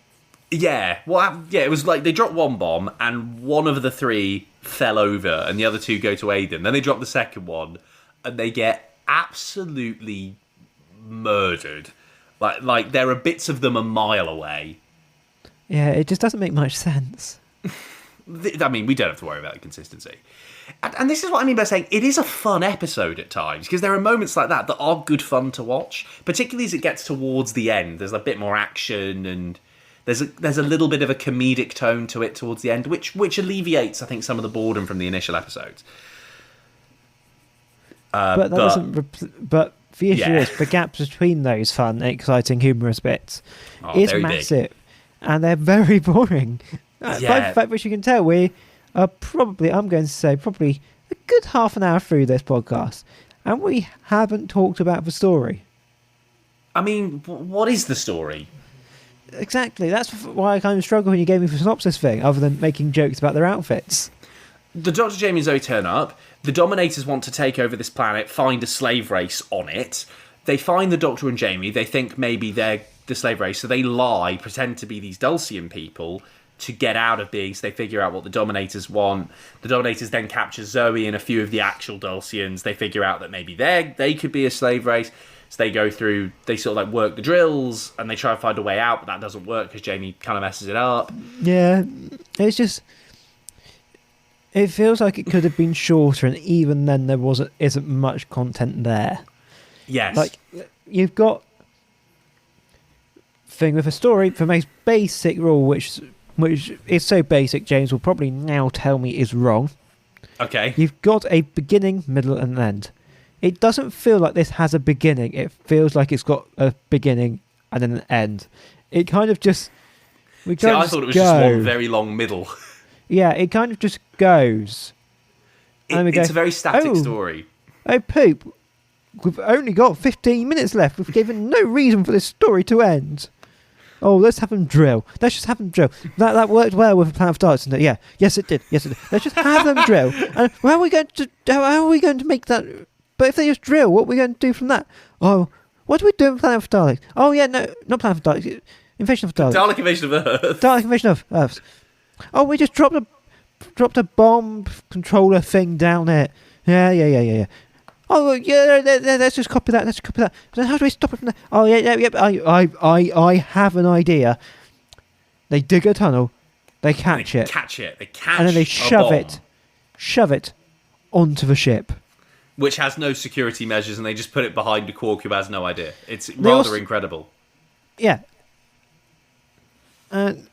Yeah, it was like they dropped one bomb and one of the 3 fell over and the other 2 go to aid them. Then they drop the second one and they get absolutely murdered. Like there are bits of them a mile away. Yeah, it just doesn't make much sense. I mean, we don't have to worry about the consistency. And this is what I mean by saying it is a fun episode at times, because there are moments like that are good fun to watch, particularly as it gets towards the end. There's a bit more action and there's a little bit of a comedic tone to it towards the end, which alleviates, I think, some of the boredom from the initial episodes. But the issue is the gaps between those fun, exciting, humorous bits is massive, big. And they're very boring. By the fact which you can tell, we are probably a good half an hour through this podcast, and we haven't talked about the story. I mean, what is the story? Exactly. That's why I kind of struggled when you gave me the synopsis thing, other than making jokes about their outfits. The Dr. Jamie and Zoe turn up. The Dominators want to take over this planet, find a slave race on it. They find the Doctor and Jamie. They think maybe they're the slave race, so they lie, pretend to be these Dulcian people to get out of being, so they figure out what the Dominators want. The Dominators then capture Zoe and a few of the actual Dulcians. They figure out that maybe they could be a slave race. So they go through, they sort of like work the drills, and they try to find a way out, but that doesn't work because Jamie kind of messes it up. Yeah, it's just... It feels like it could have been shorter, and even then there isn't much content there. Yes. Like, you've got... thing with a story, the most basic rule, which is so basic, James will probably now tell me is wrong. Okay. You've got a beginning, middle, and end. It doesn't feel like this has a beginning. It feels like it's got a beginning and then an end. It kind of just... I thought it was just one very long middle. Yeah, it kind of just goes. It's a very static story. Oh, poop. We've only got 15 minutes left. We've given no reason for this story to end. Oh, let's have them drill. Let's just have them drill. That worked well with the Planet of Darts, didn't it? Yeah. Yes, it did. Let's just have them drill. And how are we going to make that... But if they just drill, what are we going to do from that? Oh, what do we do with Planet of Daleks? Oh, yeah, no, not Planet of Daleks. Invasion of Daleks. Dalek Invasion of Earth. Dalek Invasion of Earth. Oh, we just dropped a bomb controller thing down it. Yeah. Oh, yeah, let's just copy that. Then how do we stop it from there? Oh, yeah. I have an idea. They dig a tunnel, they catch it, They catch and then they a shove it onto the ship. Which has no security measures, and they just put it behind a Quark who has no idea. It's rather incredible. Yeah. It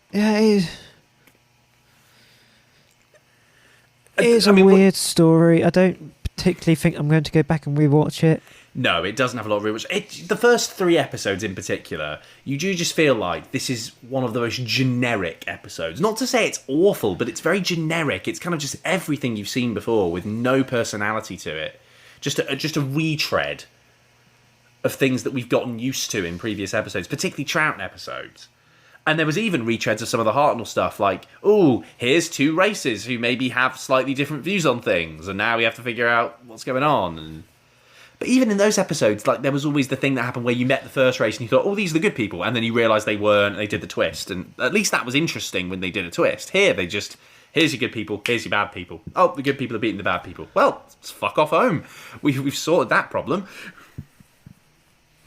is a weird story. I don't particularly think I'm going to go back and rewatch it. No, it doesn't have a lot of rewatch. The first 3 episodes in particular, you do just feel like this is one of the most generic episodes. Not to say it's awful, but it's very generic. It's kind of just everything you've seen before with no personality to it. Just a retread of things that we've gotten used to in previous episodes, particularly Troughton episodes. And there was even retreads of some of the Hartnell stuff, like, oh, here's 2 races who maybe have slightly different views on things, and now we have to figure out what's going on. But even in those episodes, like, there was always the thing that happened where you met the first race and you thought, oh, these are the good people, and then you realised they weren't, and they did the twist. And at least that was interesting when they did a twist. Here, they just, here's your good people, here's your bad people. Oh, the good people are beating the bad people. Well, let's fuck off home. We've sorted that problem.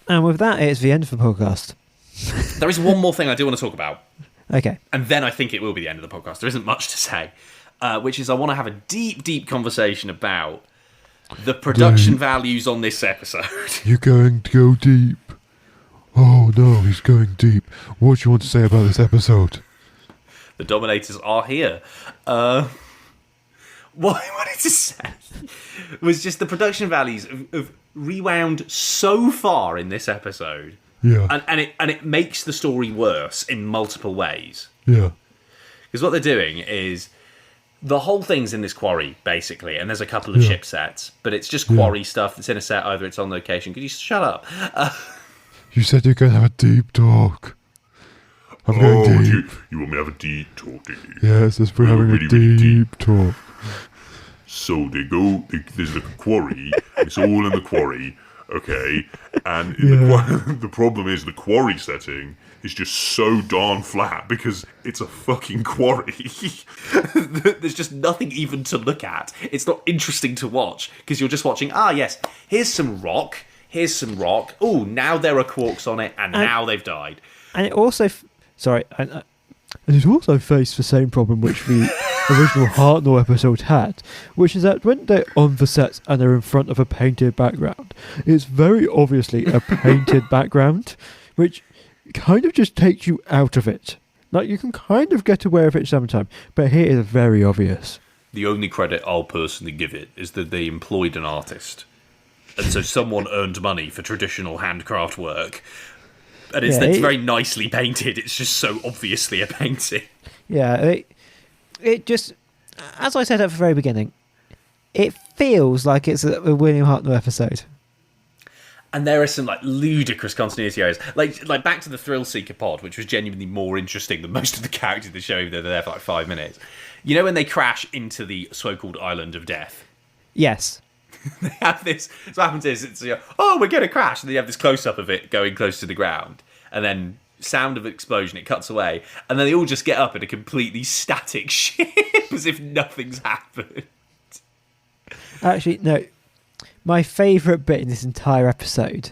And with that, it's the end of the podcast. There is one more thing I do want to talk about. Okay. And then I think it will be the end of the podcast. There isn't much to say. Which is I want to have a deep, deep conversation about the production values on this episode. You're going to go deep. Oh no, he's going deep. What do you want to say about this episode? The Dominators are here. What I wanted to say was just the production values of rewound so far in this episode. Yeah. And it makes the story worse in multiple ways. Yeah. Because what they're doing is the whole thing's in this quarry, basically, and there's a couple of ship sets, but it's just quarry stuff that's in a set, either it's on location. Could you shut up? You said you're going to have a deep talk. I'm going deep. You want me to have a deep talk, do you? Yes, we're having a deep talk. So there's a quarry, it's all in the quarry, okay? And the problem is the quarry setting is just so darn flat because it's a fucking quarry. There's just nothing even to look at. It's not interesting to watch because you're just watching, yes, here's some rock. Oh, now there are quarks on it, and now they've died. And it also... And it also faced the same problem which the original Hartnell episode had, which is that when they're on the sets and they're in front of a painted background, it's very obviously a painted background, which kind of just takes you out of it. Like, you can kind of get away with it sometimes, but here it's very obvious. The only credit I'll personally give it is that they employed an artist. And so someone earned money for traditional handcraft work. And it's very nicely painted. It's just so obviously a painting. Yeah, it just, as I said at the very beginning, it feels like it's a William Hartnell episode. And there are some like ludicrous continuity errors, like back to the Thrill Seeker pod, which was genuinely more interesting than most of the characters in the show, even though they're there for like 5 minutes. You know when they crash into the so-called Island of Death? Yes. They have this. So what happens is it's we're going to crash, and they have this close-up of it going close to the ground, and then sound of explosion. It cuts away, and then they all just get up in a completely static ship as if nothing's happened. Actually, no. My favourite bit in this entire episode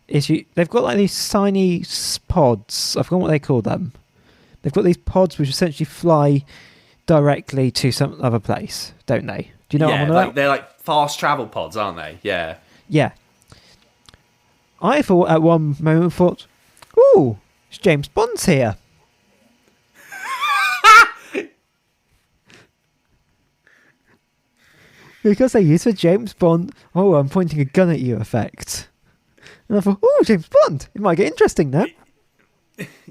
is they've got like these tiny pods. I've forgotten what they call them. They've got these pods which essentially fly directly to some other place, don't they? Do you know what I'm on about? They're like fast travel pods, aren't they? Yeah. Yeah. I thought at one moment, ooh, it's James Bond's here. Because they use the James Bond, I'm pointing a gun at you effect. And I thought, James Bond, it might get interesting now.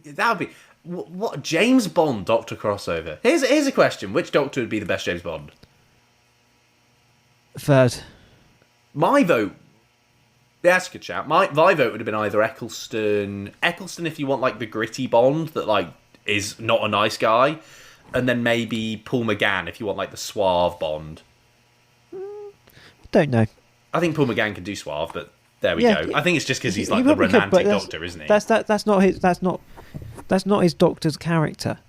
That would be... What James Bond Doctor crossover? Here's a question. Which Doctor would be the best James Bond? Third. My vote... Yeah, that's a good shout. My vote would have been either Eccleston if you want like the gritty Bond that like is not a nice guy, and then maybe Paul McGann if you want like the suave Bond. Don't know. I think Paul McGann can do suave, but there we go. I think it's just because he's like the romantic Doctor, isn't he? That's not his Doctor's character.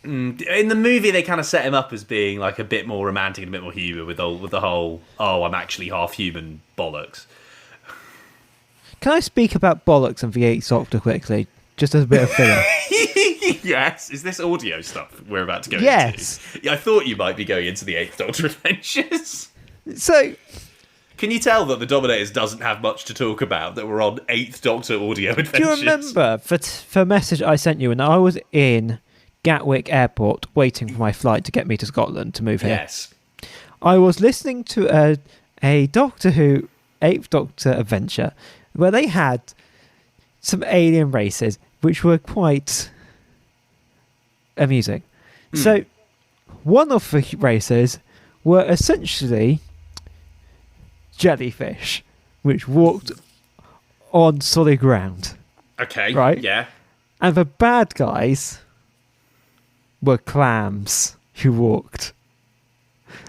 In the movie, they kind of set him up as being like a bit more romantic and a bit more humour with the whole I'm actually half human bollocks. Can I speak about bollocks and the Eighth Doctor quickly, just as a bit of filler? Yes, is this audio stuff we're about to go Yes. into? Yeah, I thought you might be going into the Eighth Doctor Adventures. So, Can you tell that the Dominators doesn't have much to talk about, that we're on Eighth Doctor audio adventures? do you remember for a message I sent you when I was in Gatwick Airport waiting for my flight to get me to Scotland to move here? Yes. I was listening to a Doctor Who Eighth Doctor adventure where they had some alien races which were quite amusing. So, one of the races were essentially jellyfish, which walked on solid ground. Okay. Right. Yeah. And the bad guys were clams who walked.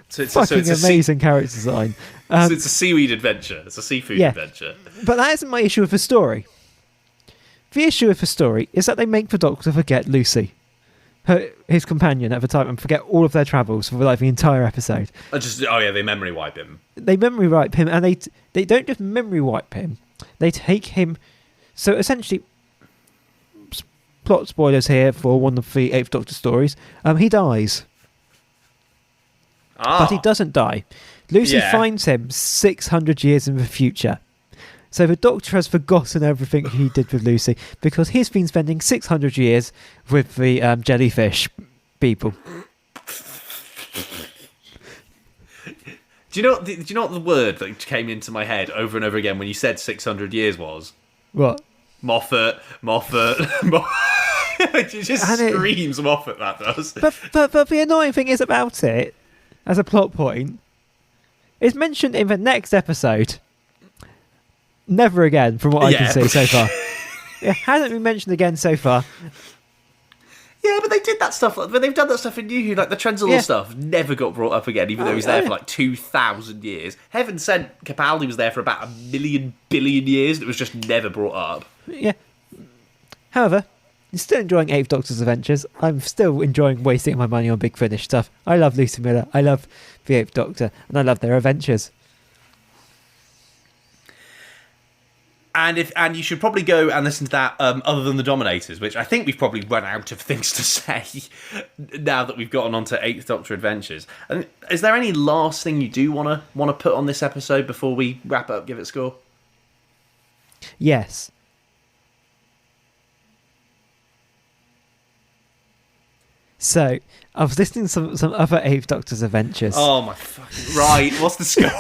So it's Fucking amazing character design. So it's a seaweed adventure. It's a seafood Yeah. adventure. But that isn't my issue with the story. The issue with the story is that they make the Doctor forget Lucy, his companion at the time, and forget all of their travels for like the entire episode. They memory wipe him. They memory wipe him, and they don't just memory wipe him. They take him. So essentially, plot spoilers here for one of the Eighth Doctor stories. He dies, but he doesn't die. Lucy finds him 600 years in the future. So the Doctor has forgotten everything he did with Lucy because he's been spending 600 years with the jellyfish people. Do you know what the word that came into my head over and over again when you said 600 years was? What? Moffat. It just screams Moffat, that does. But the annoying thing is about it, as a plot point, it's mentioned in the next episode. Never again, from what I can see so far. It hasn't been mentioned again so far. Yeah, but they did that stuff. But they've done that stuff in New Who, like the Trenzalore stuff, never got brought up again, even though he was there for like 2,000 years. Heaven sent, Capaldi was there for about 1,000,000,000 billion years, and it was just never brought up. Yeah. However, I'm still enjoying Eighth Doctor's adventures. I'm still enjoying wasting my money on Big Finish stuff. I love Lucy Miller. I love the Eighth Doctor, and I love their adventures. And you should probably go and listen to that other than the Dominators, which I think we've probably run out of things to say now that we've gotten onto Eighth Doctor Adventures. And is there any last thing you do want to put on this episode before we wrap up, give it a score? Yes. So, I was listening to some other Eighth Doctor's adventures. Oh my fucking... Right, what's the score?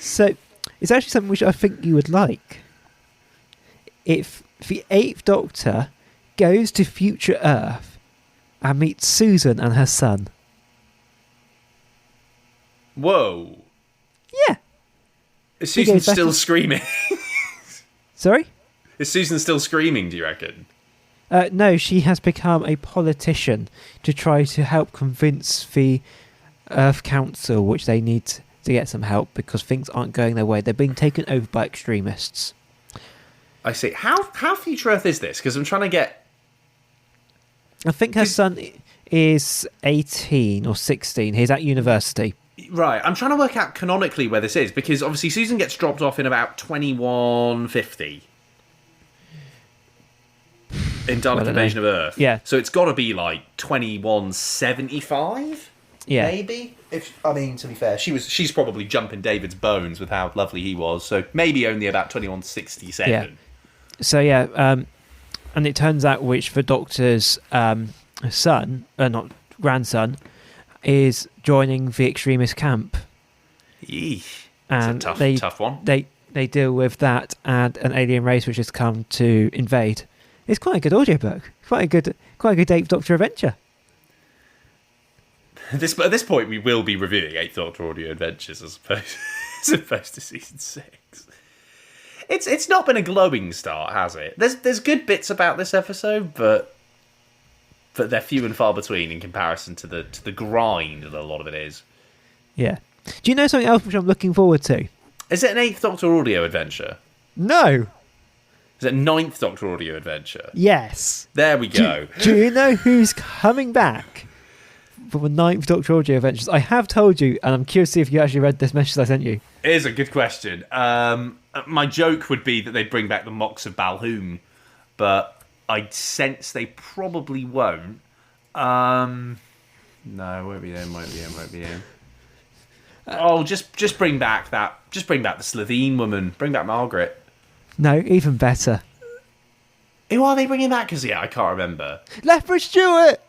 So, it's actually something which I think you would like. If the Eighth Doctor goes to future Earth and meets Susan and her son. Whoa. Yeah. Is Susan still screaming? Sorry? Is Susan still screaming, do you reckon? No, she has become a politician to try to help convince the Earth Council, which they need to get some help because things aren't going their way. They're being taken over by extremists. I see. How future Earth is this? Because I'm trying to get... I think her son is 18 or 16. He's at university. Right, I'm trying to work out canonically where this is, because obviously Susan gets dropped off in about 2150 in Dalek Invasion of Earth. Yeah. So it's got to be like 2175? Yeah. Maybe? To be fair, she's probably jumping David's bones with how lovely he was, so maybe only about 2167. Yeah. So, and it turns out which the Doctor's son, not grandson, is joining the extremist camp. Yeesh. And it's a tough one. They deal with that and an alien race which has come to invade. It's quite a good audiobook. Quite a good Eighth Doctor adventure. At this point, we will be reviewing Eighth Doctor Audio Adventures as opposed to season 6. It's not been a glowing start, has it? There's good bits about this episode, but they're few and far between in comparison to the grind that a lot of it is. Yeah. Do you know something else which I'm looking forward to? Is it an Eighth Doctor Audio Adventure? No. Is it a Ninth Doctor Audio Adventure? Yes. There we go. Do you know who's coming back for the Ninth Doctor Audio Adventures? I have told you, and I'm curious to see if you actually read this message I sent you. It is a good question. My joke would be that they'd bring back the Mox of Balhoon. but I sense they probably won't. No, won't be in. Just bring back the Slitheen woman. Bring back Margaret. No, even better. Who are they bringing back? Because I can't remember. Lethbridge Stewart.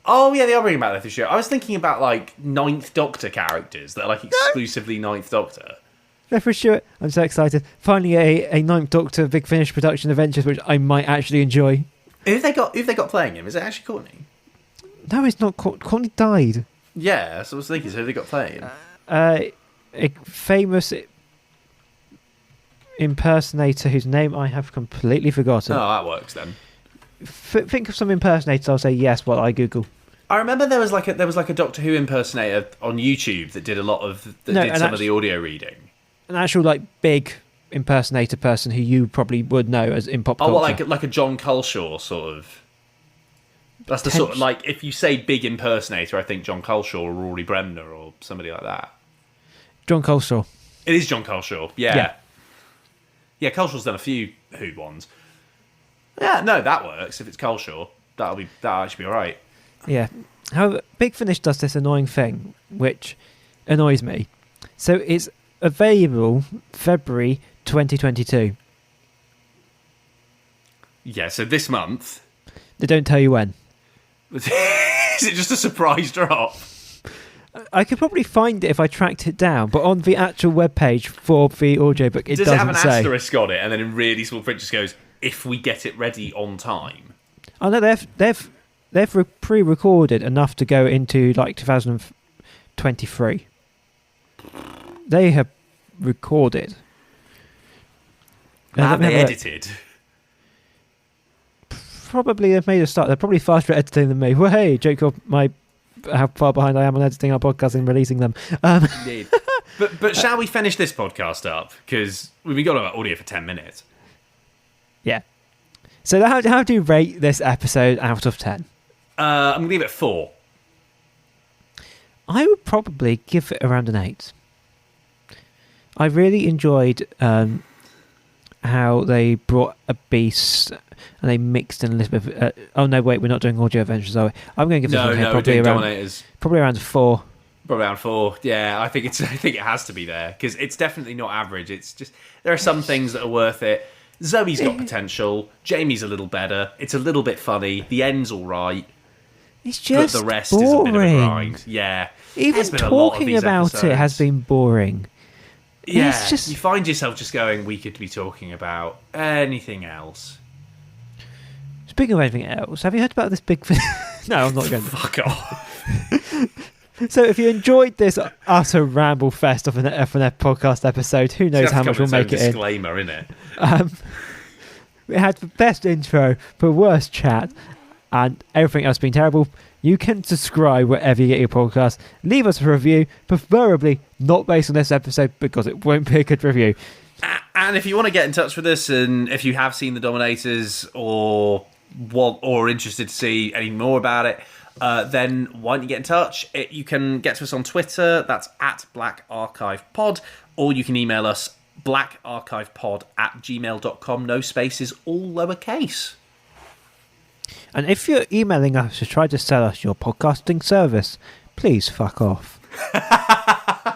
Oh yeah, they are bringing back Lethbridge Stewart. I was thinking about like Ninth Doctor characters that are like exclusively Ninth Doctor. Lethbridge Stewart. I'm so excited. Finally, a Ninth Doctor Big Finish production adventures, which I might actually enjoy. Who've they got playing him? Is it actually Courtney? No, it's not. Courtney died. Yeah, that's what I was thinking. So who have they got playing him? A famous impersonator whose name I have completely forgotten. Oh, that works then. Think of some impersonators. I'll say yes while I Google. I remember there was like a Doctor Who impersonator on YouTube that did some of the audio reading. An actual like big impersonator person who you probably would know as in pop culture. Oh, what, like a John Culshaw sort of. That's the sort of, like, if you say big impersonator, I think John Culshaw or Rory Bremner or somebody like that. John Culshaw. It is John Culshaw. Yeah. Yeah, Culshaw's done a few Who ones. Yeah, no, that works. If it's Culshaw, that should be all right. Yeah. However, Big Finish does this annoying thing, which annoys me. So it's available February 2022. Yeah, so this month. They don't tell you when. Is it just a surprise drop? I could probably find it if I tracked it down, but on the actual webpage for the audiobook, it doesn't say. Does it have an asterisk on it, and then in really small print just goes, if we get it ready on time? Oh no, they've pre-recorded enough to go into like 2023. They have recorded. Have they edited? Probably they've made a start. They're probably faster at editing than me. Well, hey, Jacob, how far behind I am on editing our podcasts and releasing them. Indeed. But shall we finish this podcast up? Because we've been going about audio for 10 minutes. Yeah. So how do you rate this episode out of 10? I'm going to give it 4. I would probably give it around an 8. I really enjoyed how they brought a beast and they mixed in a little bit of... oh, no, wait, we're not doing audio adventures, are we? I'm going to give this one here probably around Dominators. Probably around 4. Probably around 4. Yeah, I think it has to be there because it's definitely not average. It's just there are some things that are worth it. Zoe's got potential. Jamie's a little better. It's a little bit funny. The end's all right. It's just but the rest boring. is a bit of a grind. Yeah. Even talking about it has been boring. Yeah, it's just... you find yourself just going, we could be talking about anything else. Speaking of anything else, have you heard about this big thing? No, I'm not going to. Fuck off. So if you enjoyed this utter ramble fest of an podcast episode, who knows how much we'll make it in. Disclaimer, innit? We had the best intro, the worst chat, and everything else being terrible. You can subscribe wherever you get your podcast. Leave us a review, preferably not based on this episode because it won't be a good review. And if you want to get in touch with us, and if you have seen the Dominators or interested to see any more about it, then why don't you get in touch? You can get to us on Twitter. That's at Black Archive Pod, or you can email us blackarchivepod@gmail.com. No spaces, all lowercase. And if you're emailing us to try to sell us your podcasting service, please fuck off.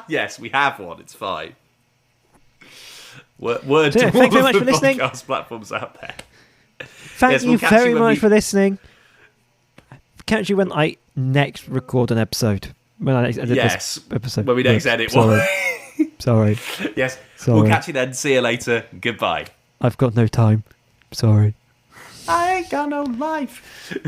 Yes, we have one. It's fine. Word So, to thank you all very much of for the listening. podcast platforms out there. Thank Yes, you we'll catch you very when much we- for listening. Catch you when I next record an episode. When I edit Yes, this episode. when we next edit Sorry. one. Sorry. Yes, Sorry. we'll catch you then. See you later. Goodbye. I've got no time. Sorry. I ain't got no life.